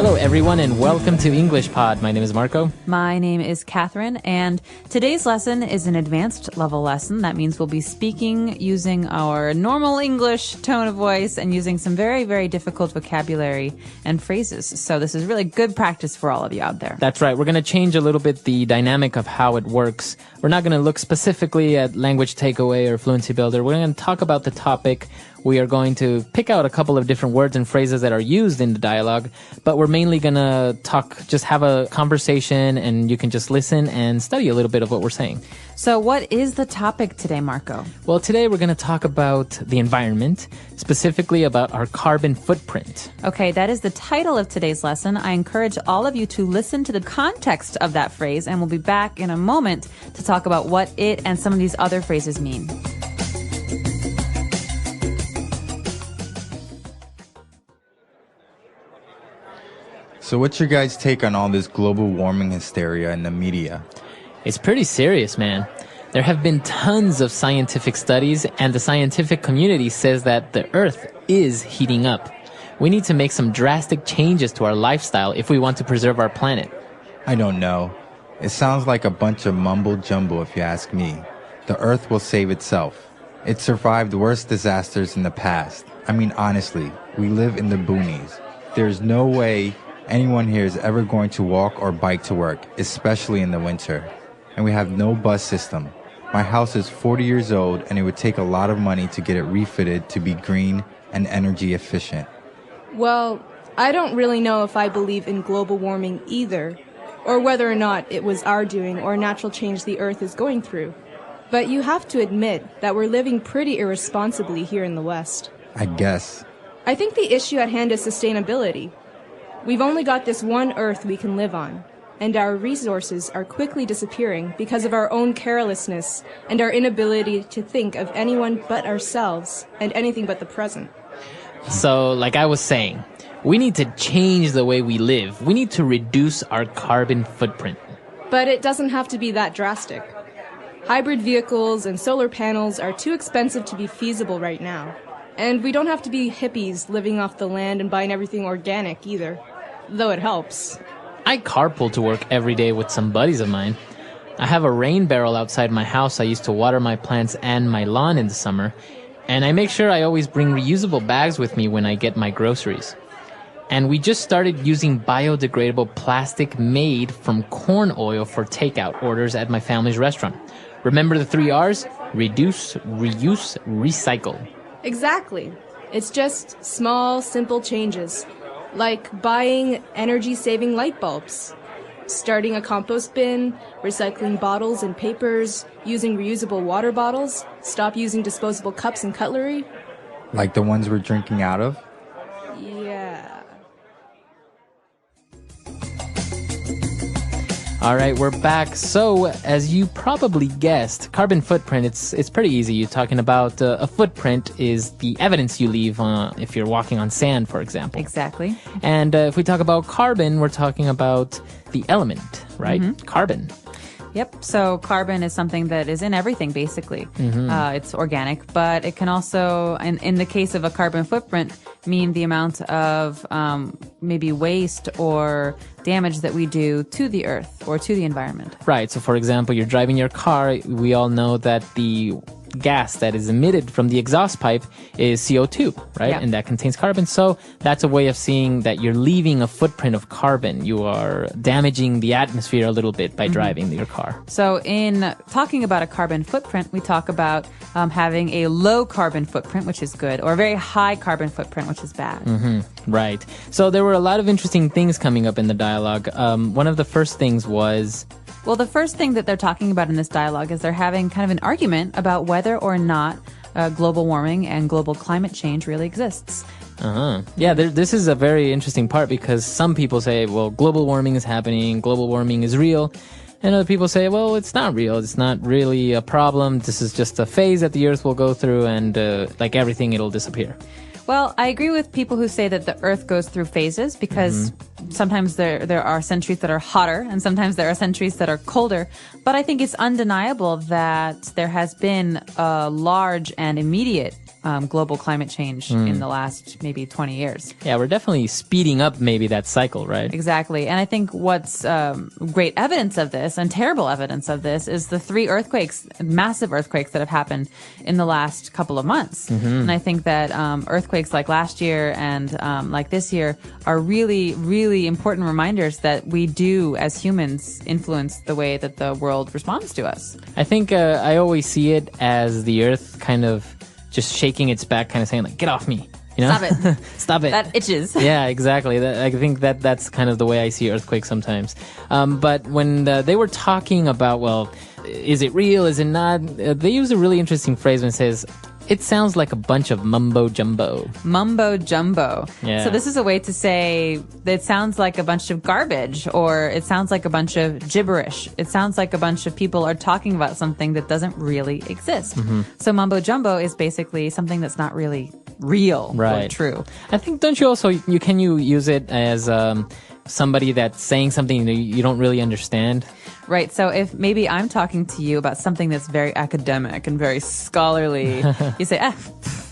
Hello, everyone, and welcome to English Pod. My name is Marco. My name is Catherine, and today's lesson is an advanced level lesson. That means we'll be speaking using our normal English tone of voice and using some very, very difficult vocabulary and phrases. So this is really good practice for all of you out there. That's right. We're going to change a little bit the dynamic of how it works. We're not going to look specifically at language takeaway or fluency builder. We're going to talk about the topic. We are going to pick out a couple of different words and phrases that are used in the dialogue, but we're mainly going to just have a conversation, and you can just listen and study a little bit of what we're saying. So what is the topic today, Marco? Well, today we're going to talk about the environment, specifically about our carbon footprint. Okay, that is the title of today's lesson. I encourage all of you to listen to the context of that phrase, and we'll be back in a moment to talk about what it and some of these other phrases mean. So what's your guys' take on all this global warming hysteria in the media? It's pretty serious, man. There have been tons of scientific studies, and the scientific community says that the Earth is heating up. We need to make some drastic changes to our lifestyle if we want to preserve our planet. I don't know. It sounds like a bunch of mumbo-jumbo if you ask me. The Earth will save itself. It survived worse disasters in the past. I mean, honestly, we live in the boonies. There's no way anyone here is ever going to walk or bike to work, especially in the winter. And we have no bus system. My house is 40 years old, and it would take a lot of money to get it refitted to be green and energy efficient. Well, I don't really know if I believe in global warming either, or whether or not it was our doing or natural change the Earth is going through. But you have to admit that we're living pretty irresponsibly here in the West. I guess. I think the issue at hand is sustainability. We've only got this one Earth we can live on, and our resources are quickly disappearing because of our own carelessness and our inability to think of anyone but ourselves and anything but the present. So, like I was saying, we need to change the way we live. We need to reduce our carbon footprint. But it doesn't have to be that drastic. Hybrid vehicles and solar panels are too expensive to be feasible right now. And we don't have to be hippies living off the land and buying everything organic either, though it helps. I carpool to work every day with some buddies of mine. I have a rain barrel outside my house I use to water my plants and my lawn in the summer, and I make sure I always bring reusable bags with me when I get my groceries. And we just started using biodegradable plastic made from corn oil for takeout orders at my family's restaurant. Remember the 3 R's? Reduce, reuse, recycle. Exactly. It's just small, simple changes, like buying energy-saving light bulbs, starting a compost bin, recycling bottles and papers, using reusable water bottles, stop using disposable cups and cutlery. Like the ones we're drinking out of? Yeah. All right, we're back. So, as you probably guessed, carbon footprint, it's pretty easy. You're talking about a footprint is the evidence you leave if you're walking on sand, for example. Exactly. And if we talk about carbon, we're talking about the element, right? Mm-hmm. Carbon. Yep. So carbon is something that is in everything, basically. Mm-hmm. It's organic, but it can also, in the case of a carbon footprint, mean the amount of maybe waste or damage that we do to the earth or to the environment. Right. So, for example, you're driving your car. We all know that the gas that is emitted from the exhaust pipe is CO2, right? Yeah. And that contains carbon. So that's a way of seeing that you're leaving a footprint of carbon. You are damaging the atmosphere a little bit by driving your car. So in talking about a carbon footprint, we talk about having a low carbon footprint, which is good, or a very high carbon footprint, which is bad. Mm-hmm. Right. So there were a lot of interesting things coming up in the dialogue. One of the first things was... Well, the first thing that they're talking about in this dialogue is they're having kind of an argument about whether or not global warming and global climate change really exists. Yeah, this is a very interesting part because some people say, well, global warming is happening, global warming is real. And other people say, well, it's not real. It's not really a problem. This is just a phase that the Earth will go through and like everything, it'll disappear. Well, I agree with people who say that the Earth goes through phases because sometimes there are centuries that are hotter and sometimes there are centuries that are colder. But I think it's undeniable that there has been a large and immediate global climate change in the last maybe 20 years. Yeah, we're definitely speeding up maybe that cycle, right? Exactly. And I think what's great evidence of this and terrible evidence of this is the 3 earthquakes, massive earthquakes that have happened in the last couple of months. And I think that earthquakes like last year and like this year are really, really important reminders that we do, as humans, influence the way that the world responds to us. I think I always see it as the earth kind of just shaking its back, kind of saying like, get off me. You know? Stop it. Stop it. That itches. Yeah, exactly. I think that's kind of the way I see earthquakes sometimes. But when they were talking about, well, is it real? Is it not? They use a really interesting phrase when it says, it sounds like a bunch of mumbo jumbo. Mumbo jumbo. Yeah. So this is a way to say that it sounds like a bunch of garbage, or it sounds like a bunch of gibberish. It sounds like a bunch of people are talking about something that doesn't really exist. So mumbo jumbo is basically something that's not really real or Right. true. I think, don't you also, can you use it as somebody that's saying something that you don't really understand? Right. So if maybe I'm talking to you about something that's very academic and very scholarly, you say,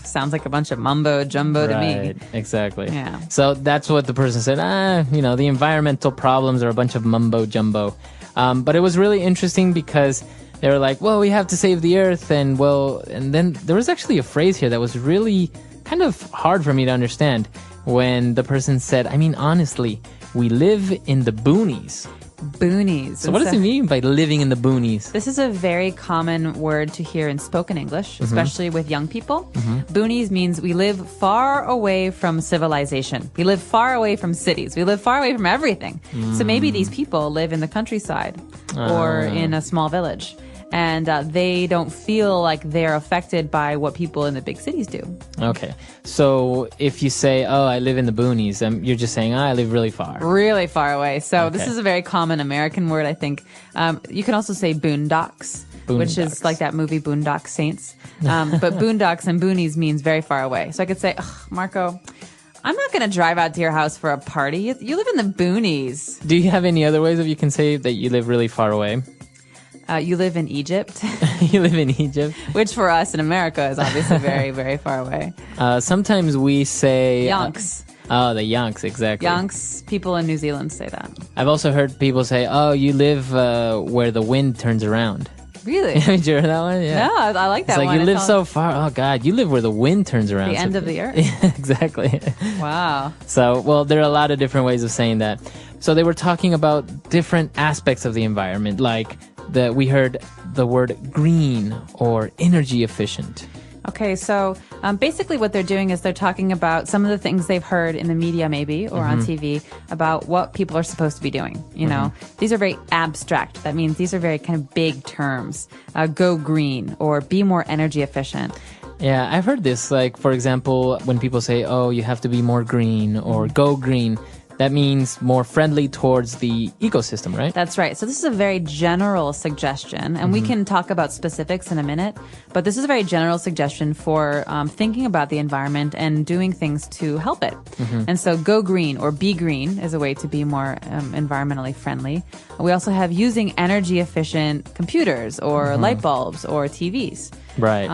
sounds like a bunch of mumbo jumbo to me. Right, exactly. Yeah. So that's what the person said. The environmental problems are a bunch of mumbo jumbo. But it was really interesting because they were like, well, we have to save the earth. And then there was actually a phrase here that was really kind of hard for me to understand when the person said, I mean, honestly, we live in the boonies. Boonies. So what does it mean by living in the boonies? This is a very common word to hear in spoken English, especially with young people. Boonies means we live far away from civilization. We live far away from cities. We live far away from everything. So maybe these people live in the countryside or in a small village. And they don't feel like they're affected by what people in the big cities do. Okay. So if you say, oh, I live in the boonies, you're just saying, I live really far. Really far away. So this Okay. is a very common American word, I think. You can also say boondocks, which is Boondocks. like that movie Boondock Saints. But boondocks and boonies means very far away. So I could say, Marco, I'm not going to drive out to your house for a party. You live in the boonies. Do you have any other ways that you can say that you live really far away? You live in Egypt, You live in Egypt. which for us in America is obviously very, very far away. Sometimes we say... Yonks. The Yonks, exactly. Yonks, people in New Zealand say that. I've also heard people say, oh, you live where the wind turns around. Really? Haven't you heard that one? Yeah. No, I like that It's like, one. you live It's so far. Oh, God, you live where the wind turns around. the So- end of the earth. Exactly. Wow. So, well, there are a lot of different ways of saying that. So they were talking about different aspects of the environment, like we heard the word green or energy efficient. Okay, so basically what they're doing is they're talking about some of the things they've heard in the media maybe or on TV about what people are supposed to be doing. You know, these are very abstract. That means these are very kind of big terms. Go green or be more energy efficient. Yeah, I've heard this. Like, for example, when people say, oh, you have to be more green or go green, that means more friendly towards the ecosystem, right? That's right. So this is a very general suggestion, and we can talk about specifics in a minute, but this is a very general suggestion for thinking about the environment and doing things to help it. And so go green or be green is a way to be more environmentally friendly. We also have using energy efficient computers or light bulbs or TVs. Right.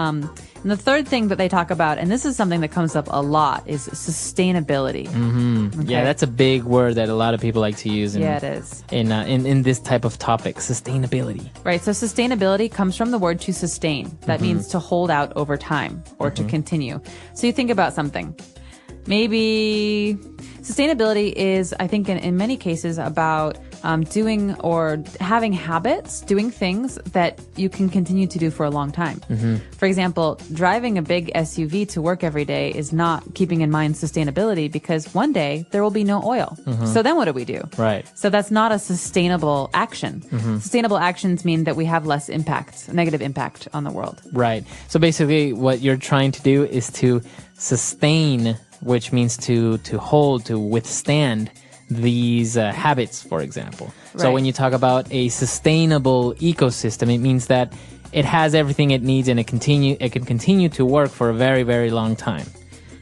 And the third thing that they talk about, and this is something that comes up a lot, is sustainability. Yeah, that's a big word that a lot of people like to use in, Yeah, it is. in this type of topic, sustainability. Right. So sustainability comes from the word to sustain. That means to hold out over time or to continue. So you think about something. Maybe sustainability is, I think, in many cases about doing or having habits, doing things that you can continue to do for a long time. For example, driving a big SUV to work every day is not keeping in mind sustainability because one day there will be no oil. So then what do we do? Right. So that's not a sustainable action. Sustainable actions mean that we have less impact, negative impact on the world. Right. So basically what you're trying to do is to sustain, which means to hold, to withstand these habits, for example. So Right. when you talk about a sustainable ecosystem, it means that it has everything it needs and it can continue to work for a very, very long time.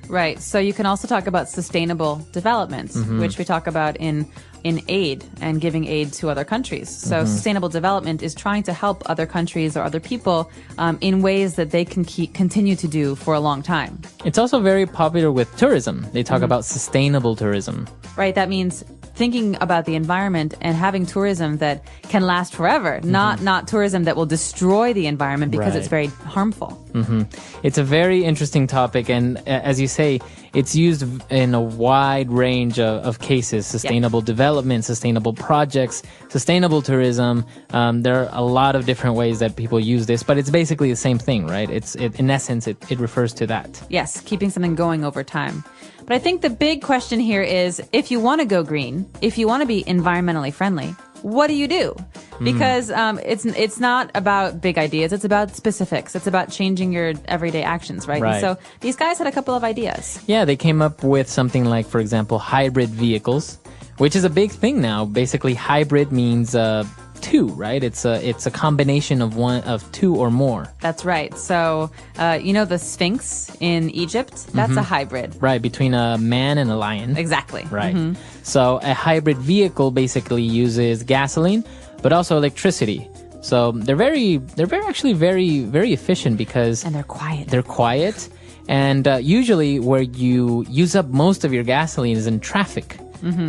Right. So you can also talk about sustainable development, which we talk about in in aid and giving aid to other countries. So sustainable development is trying to help other countries or other people in ways that they can continue to do for a long time. It's also very popular with tourism. They talk about sustainable tourism. Right? That means thinking about the environment and having tourism that can last forever, not tourism that will destroy the environment because it's very harmful. It's a very interesting topic, and as you say, it's used in a wide range of cases: sustainable development, sustainable projects, sustainable tourism. There are a lot of different ways that people use this, but it's basically the same thing, right? In essence, it refers to that. Yes, keeping something going over time. But I think the big question here is, if you want to go green, if you want to be environmentally friendly, what do you do? Because it's not about big ideas. It's about specifics. It's about changing your everyday actions, right? Right. And so these guys had a couple of ideas. Yeah, they came up with something like, for example, hybrid vehicles, which is a big thing now. Basically, hybrid means two, right? It's a combination of two or more. That's right. So, the Sphinx in Egypt, that's a hybrid. Right, between a man and a lion. Exactly. Right. So a hybrid vehicle basically uses gasoline, but also electricity. So they're actually very efficient because And they're quiet. they're quiet. And usually where you use up most of your gasoline is in traffic.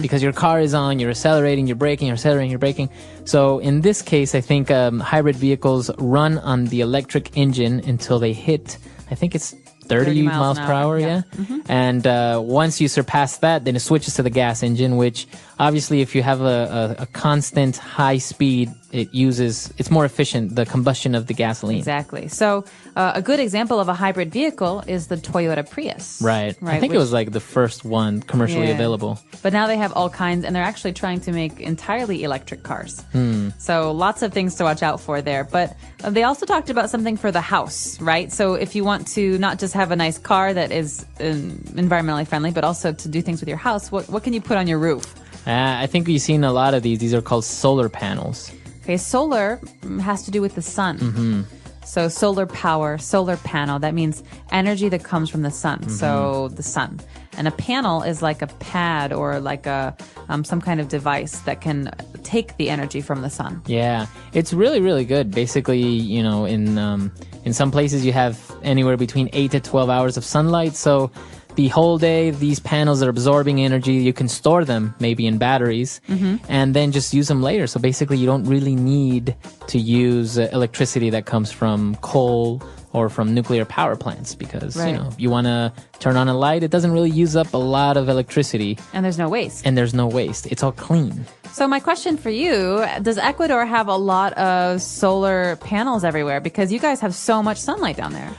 Because your car is on, you're accelerating, you're braking, you're accelerating, you're braking. So in this case, I think hybrid vehicles run on the electric engine until they hit, I think it's 30 miles per hour, yeah. And once you surpass that, then it switches to the gas engine, which obviously if you have a constant high speed, it's more efficient, the combustion of the gasoline. Exactly. So a good example of a hybrid vehicle is the Toyota Prius. Right. I think it was like the first one commercially available. But now they have all kinds, and they're actually trying to make entirely electric cars. So lots of things to watch out for there. But they also talked about something for the house, right? So if you want to not just have a nice car that is environmentally friendly, but also to do things with your house, what can you put on your roof? I think we've seen a lot of these. These are called solar panels. Okay, solar has to do with the sun. So solar power, solar panel, that means energy that comes from the sun. So the sun. And a panel is like a pad or like a some kind of device that can take the energy from the sun. Yeah, it's really, really good. Basically, in some places you have anywhere between 8 to 12 hours of sunlight. So the whole day, these panels are absorbing energy. You can store them maybe in batteries and then just use them later. So basically, you don't really need to use electricity that comes from coal or from nuclear power plants because, if you want to turn on a light, it doesn't really use up a lot of electricity. And there's no waste. And there's no waste. It's all clean. So my question for you, does Ecuador have a lot of solar panels everywhere? Because you guys have so much sunlight down there.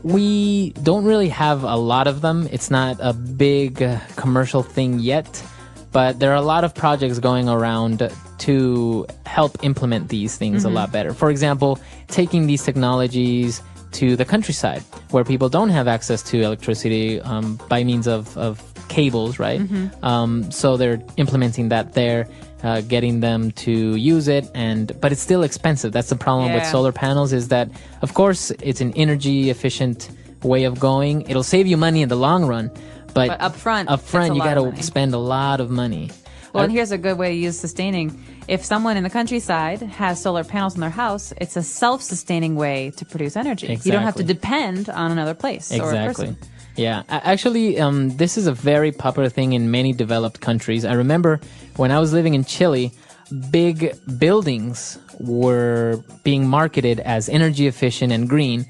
We don't really have a lot of them. It's not a big commercial thing yet, but there are a lot of projects going around to help implement these things a lot better. For example, taking these technologies to the countryside where people don't have access to electricity by means of cables, right? So they're implementing that there, getting them to use it, but it's still expensive. That's the problem with solar panels is that, of course, it's an energy efficient way of going. It'll save you money in the long run, but up front, you got to spend a lot of money. Well, and here's a good way to use sustaining. If someone in the countryside has solar panels in their house, it's a self-sustaining way to produce energy. Exactly. You don't have to depend on another place or a person. Yeah, actually, this is a very popular thing in many developed countries. I remember when I was living in Chile, big buildings were being marketed as energy efficient and green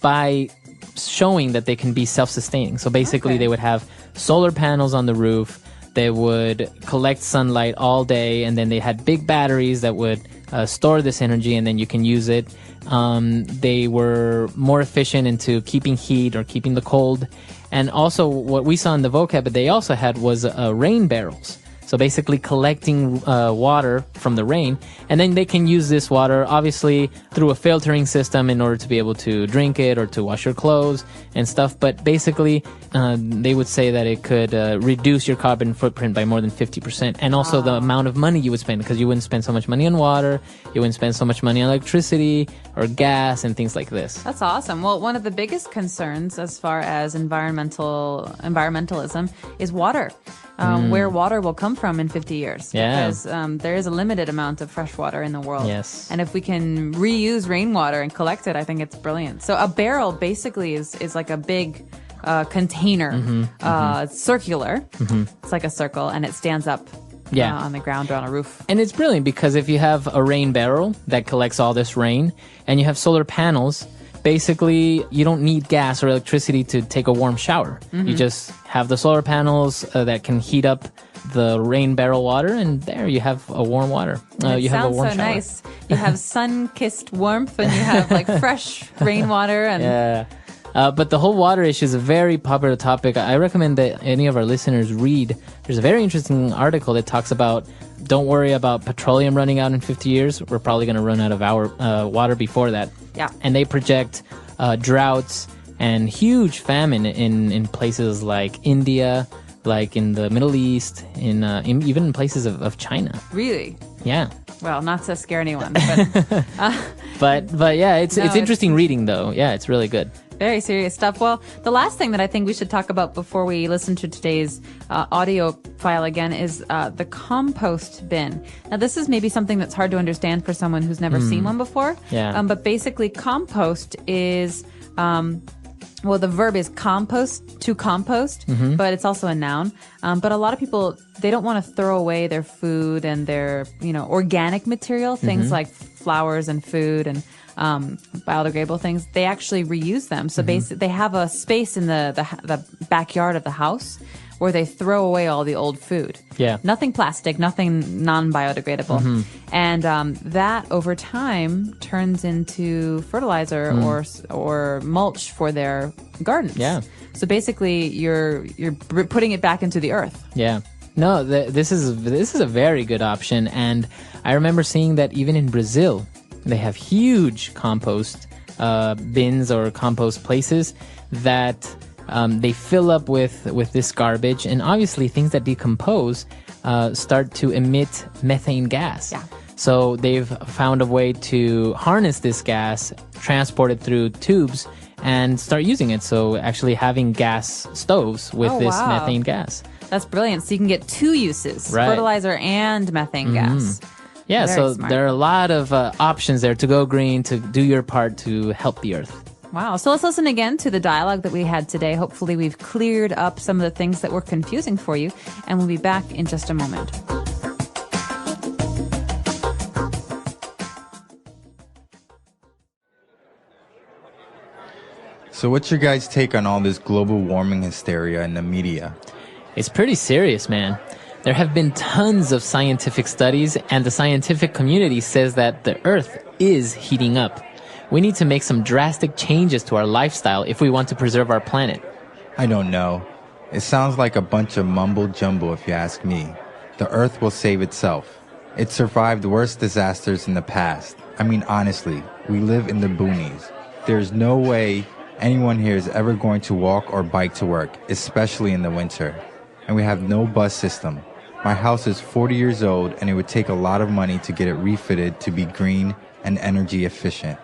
by showing that they can be self-sustaining. So basically, they would have solar panels on the roof. They would collect sunlight all day, and then they had big batteries that would store this energy, and then you can use it. They were more efficient into keeping heat or keeping the cold. And also what we saw in the vocab that they also had was rain barrels. So basically collecting water from the rain, and then they can use this water obviously through a filtering system in order to be able to drink it or to wash your clothes and stuff. But basically, they would say that it could reduce your carbon footprint by more than 50%, and also the amount of money you would spend, because you wouldn't spend so much money on water, you wouldn't spend so much money on electricity or gas and things like this. That's awesome. Well, one of the biggest concerns as far as environmentalism is water. where water will come from in 50 years. Yeah. Because there is a limited amount of fresh water in the world. Yes. And if we can reuse rainwater and collect it, I think it's brilliant. So a barrel basically is like a big container, it's circular. It's like a circle, and it stands up on the ground or on a roof. And it's brilliant because if you have a rain barrel that collects all this rain and you have solar panels, basically you don't need gas or electricity to take a warm shower. You just have the solar panels that can heat up the rain barrel water, and there you have a warm water. You have a warm so shower. Nice. You have sun-kissed warmth, and you have like fresh rainwater. And Yeah. But the whole water issue is a very popular topic. I recommend that any of our listeners read. There's a very interesting article that talks about, don't worry about petroleum running out in 50 years. We're probably going to run out of our water before that. Yeah. And they project droughts and huge famine in places like India, like in the Middle East, in even in places of China. Really? Yeah. Well, not to scare anyone, but But yeah, it's No, interesting reading though. Yeah, it's really good. very serious stuff. Well, the last thing that I think we should talk about before we listen to today's audio file again is the compost bin. Now, this is maybe something that's hard to understand for someone who's never seen one before. Yeah. But basically, compost is well, the verb is compost, to compost, but it's also a noun. But a lot of people, they don't want to throw away their food and their, organic material, things like flowers and food and biodegradable things. They actually reuse them. So basically, they have a space in the backyard of the house where they throw away all the old food. Yeah. Nothing plastic, nothing non-biodegradable. And that over time turns into fertilizer or mulch for their gardens. Yeah. So basically you're putting it back into the earth. Yeah. No, this is a very good option, and I remember seeing that even in Brazil, they have huge compost bins or compost places that they fill up with this garbage, and obviously things that decompose start to emit methane gas. Yeah. So they've found a way to harness this gas, transport it through tubes, and start using it. So actually having gas stoves with this wow. methane gas. That's brilliant. So you can get two uses, Right. fertilizer and methane gas. Yeah, Very so smart. there are a lot of options there to go green, to do your part to help the earth. Wow. So let's listen again to the dialogue that we had today. Hopefully we've cleared up some of the things that were confusing for you, and we'll be back in just a moment. So what's your guys' take on all this global warming hysteria in the media? It's pretty serious, man. There have been tons of scientific studies, and the scientific community says that the Earth is heating up. We need to make some drastic changes to our lifestyle if we want to preserve our planet. I don't know. It sounds like a bunch of mumble jumbo if you ask me. The Earth will save itself. It survived worse disasters in the past. I mean, honestly, we live in the boonies. There's no way anyone here is ever going to walk or bike to work, especially in the winter. And we have no bus system. My house is 40 years old, and it would take a lot of money to get it refitted to be green and energy efficient.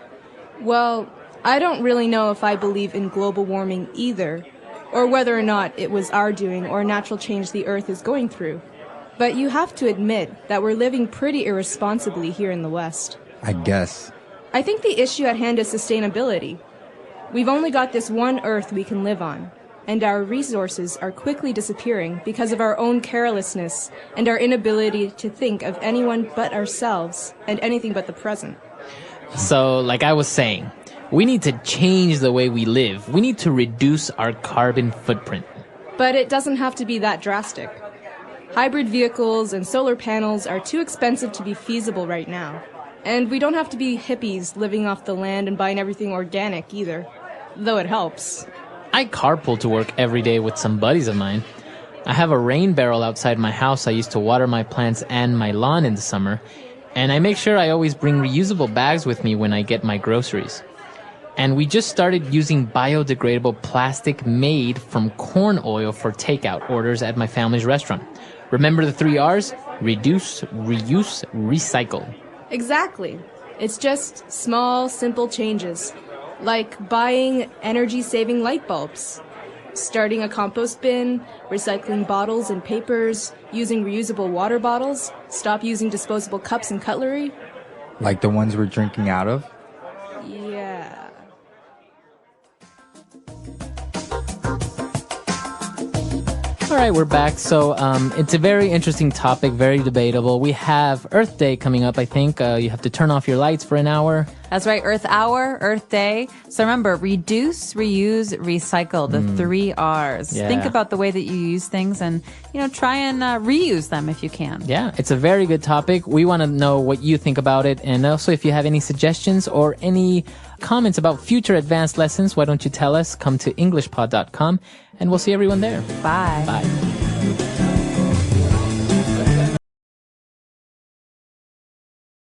Well, I don't really know if I believe in global warming either, or whether or not it was our doing or a natural change the Earth is going through. But you have to admit that we're living pretty irresponsibly here in the West. I guess. I think the issue at hand is sustainability. We've only got this one Earth we can live on, and our resources are quickly disappearing because of our own carelessness and our inability to think of anyone but ourselves and anything but the present. So, like I was saying, we need to change the way we live. We need to reduce our carbon footprint. But it doesn't have to be that drastic. Hybrid vehicles and solar panels are too expensive to be feasible right now. And we don't have to be hippies living off the land and buying everything organic either, though it helps. I carpool to work every day with some buddies of mine. I have a rain barrel outside my house I use to water my plants and my lawn in the summer, and I make sure I always bring reusable bags with me when I get my groceries. And we just started using biodegradable plastic made from corn oil for takeout orders at my family's restaurant. Remember the 3 R's? Reduce, reuse, recycle. Exactly. It's just small, simple changes, like buying energy-saving light bulbs, starting a compost bin, recycling bottles and papers, using reusable water bottles, stop using disposable cups and cutlery. Like the ones we're drinking out of? Yeah. All right, we're back. So it's a very interesting topic, very debatable. We have Earth Day coming up, I think. You have to turn off your lights for an hour. That's right. Earth Hour, Earth Day. So remember, reduce, reuse, recycle, the 3 R's. Yeah. Think about the way that you use things and, try and reuse them if you can. Yeah, it's a very good topic. We want to know what you think about it. And also, if you have any suggestions or any comments about future advanced lessons, why don't you tell us? Come to EnglishPod.com and we'll see everyone there. Bye. Bye.